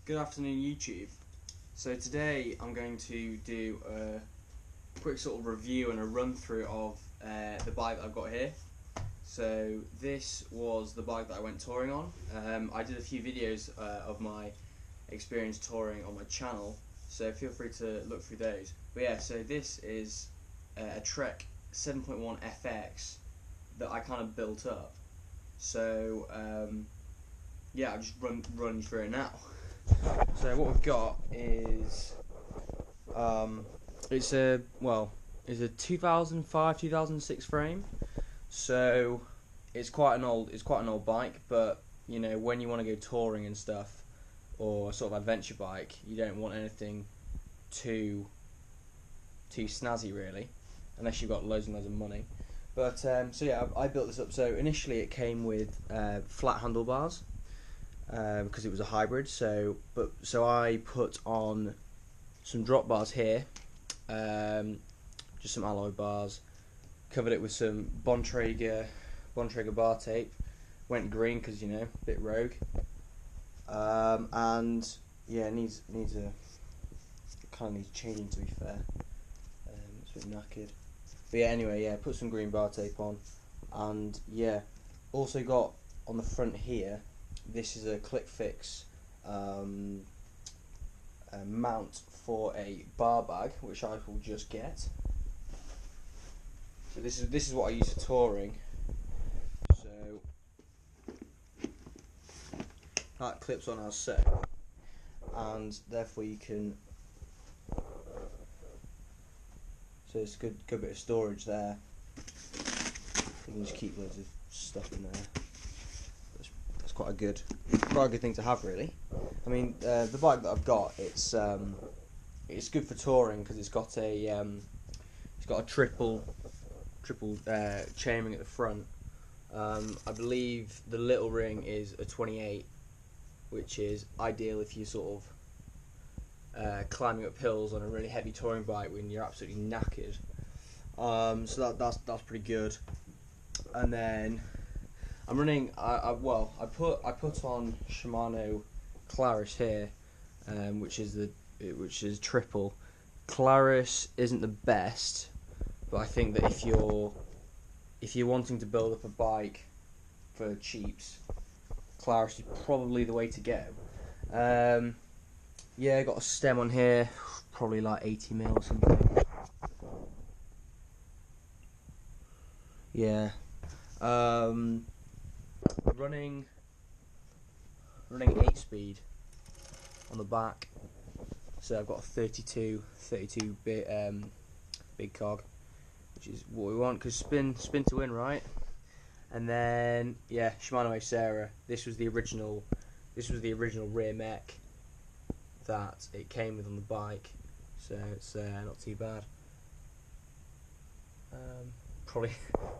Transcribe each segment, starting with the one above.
Good afternoon, YouTube. So today I'm going to do a quick sort of review and a run through of the bike that I've got here. So this was the bike that I went touring on. I did a few videos of my experience touring on my channel, so feel free to look through those. But yeah, so this is a Trek 7.1 FX that I kind of built up. So yeah, I'll just run you through it now. So what we've got is it's a 2005-2006 frame. So it's quite an old bike, but you know, when you want to go touring and stuff, or sort of adventure bike, you don't want anything too snazzy really, unless you've got loads and loads of money. But so yeah, I built this up. So initially it came with flat handlebars, because it was a hybrid. So I put on some drop bars here, just some alloy bars, covered it with some Bontrager bar tape, went green because, you know, a bit rogue, and yeah, it needs changing, to be fair. It's a bit knackered, but yeah, anyway, yeah, put some green bar tape on, and yeah, also got on the front here, this is a KLICK mount for a bar bag, which I will just get. So this is what I use for touring. So that clips on as so, and therefore you can. So it's a good bit of storage there. You can just keep loads of stuff in there. That's quite a good thing to have, really. I mean, the bike that I've got, it's good for touring because it's got a triple chainring at the front. I believe the little ring is a 28, which is ideal if you sort of climbing up hills on a really heavy touring bike when you're absolutely knackered. So that's pretty good. And then I'm running. I put on SHIMANO CLARIS here, which is triple. CLARIS isn't the best, but I think that if you're wanting to build up a bike for cheaps, CLARIS is probably the way to go. Yeah, I got a stem on here, probably like 80mm or something. Yeah. Running 8-speed on the back, so I've got a 32 big cog, which is what we want, because spin to win, right? And then yeah, Shimano ACERA. This was the original rear mech that it came with on the bike, so it's not too bad. Probably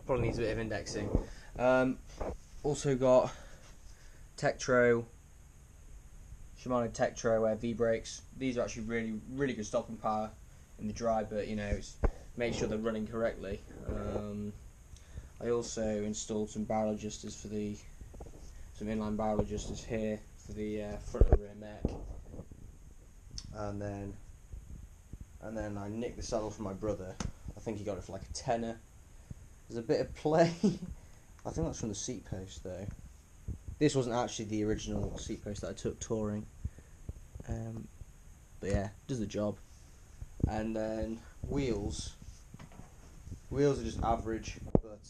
needs a bit of indexing. Also got TEKTRO, Shimano TEKTRO V brakes. These are actually really good stopping power in the dry, but you know, make sure they're running correctly. I also installed some barrel adjusters some inline barrel adjusters here for the front and rear mech, and then I nicked the saddle from my brother. I think he got it for like a tenner. There's a bit of play. I think that's from the seat post though. This wasn't actually the original seat post that I took touring, but yeah, does the job. And then wheels are just average, but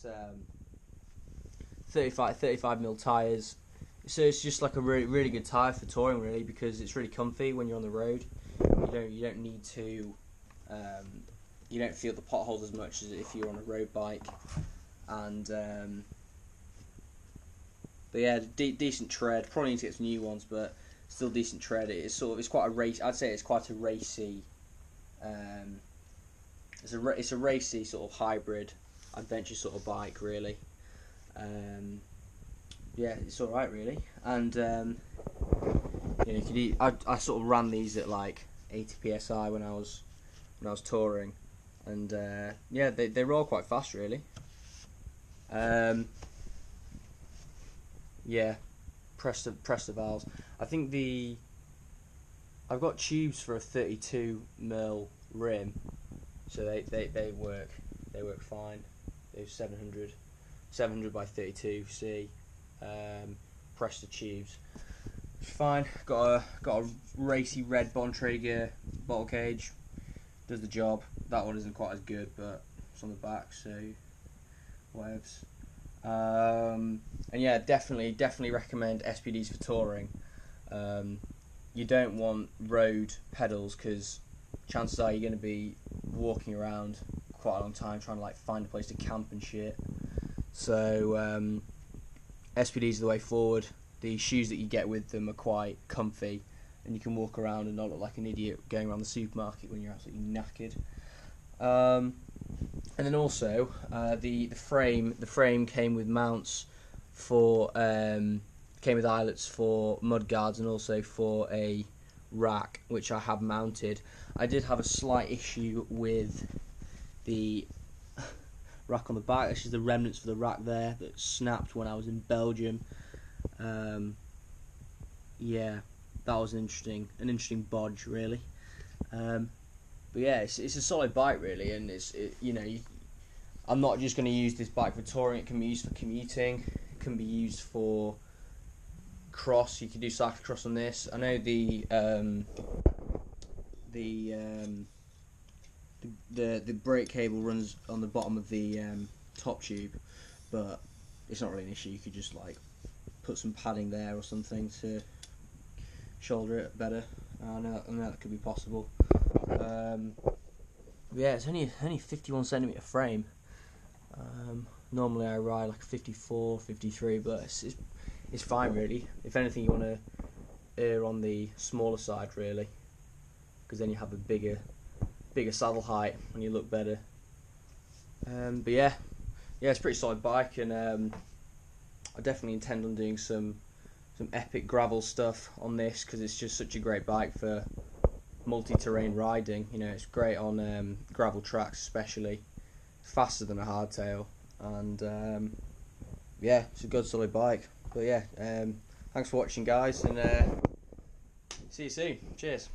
35mm tyres. So it's just like a really good tyre for touring, really, because it's really comfy when you're on the road. You don't need to. You don't feel the potholes as much as if you're on a road bike, and but yeah, decent tread. Probably need to get some new ones, but still decent tread. It's quite a race. I'd say it's quite a racy. It's a racy sort of hybrid adventure sort of bike, really. Yeah, it's all right, really. And you know, I sort of ran these at like 80 psi when I was touring, and yeah, they roll quite fast, really. Yeah, press the valves. I think the I've got tubes for a 32mm rim, so they work fine. They're 700 by 32C Presta tubes. It's fine. Got a racy red Bontrager bottle cage. Does the job. That one isn't quite as good, but it's on the back, so whatevs. And yeah, definitely recommend SPDs for touring. You don't want road pedals because chances are you're going to be walking around quite a long time trying to like find a place to camp and shit. So SPDs are the way forward. The shoes that you get with them are quite comfy, and you can walk around and not look like an idiot going around the supermarket when you're absolutely knackered. And then also the frame came with mounts for came with eyelets for mud guards and also for a rack, which I have mounted. I did have a slight issue with the rack on the back. This is the remnants of the rack there that snapped when I was in Belgium. Yeah, that was an interesting bodge, really. But yeah, it's a solid bike, really, and I'm not just going to use this bike for touring. It can be used for commuting. It can be used for cross. You can do cyclocross on this. I know the brake cable runs on the bottom of the top tube, but it's not really an issue. You could just like put some padding there or something to shoulder it better. I know that could be possible. Yeah, it's only 51cm frame. Normally I ride like a 54, 53, but it's fine really. If anything, you want to err on the smaller side really, because then you have a bigger saddle height and you look better. But yeah, it's a pretty solid bike, and I definitely intend on doing some epic gravel stuff on this because it's just such a great bike for multi-terrain riding. You know, it's great on gravel tracks especially, faster than a hardtail, and yeah, it's a good solid bike. But yeah, thanks for watching guys, and see you soon. Cheers.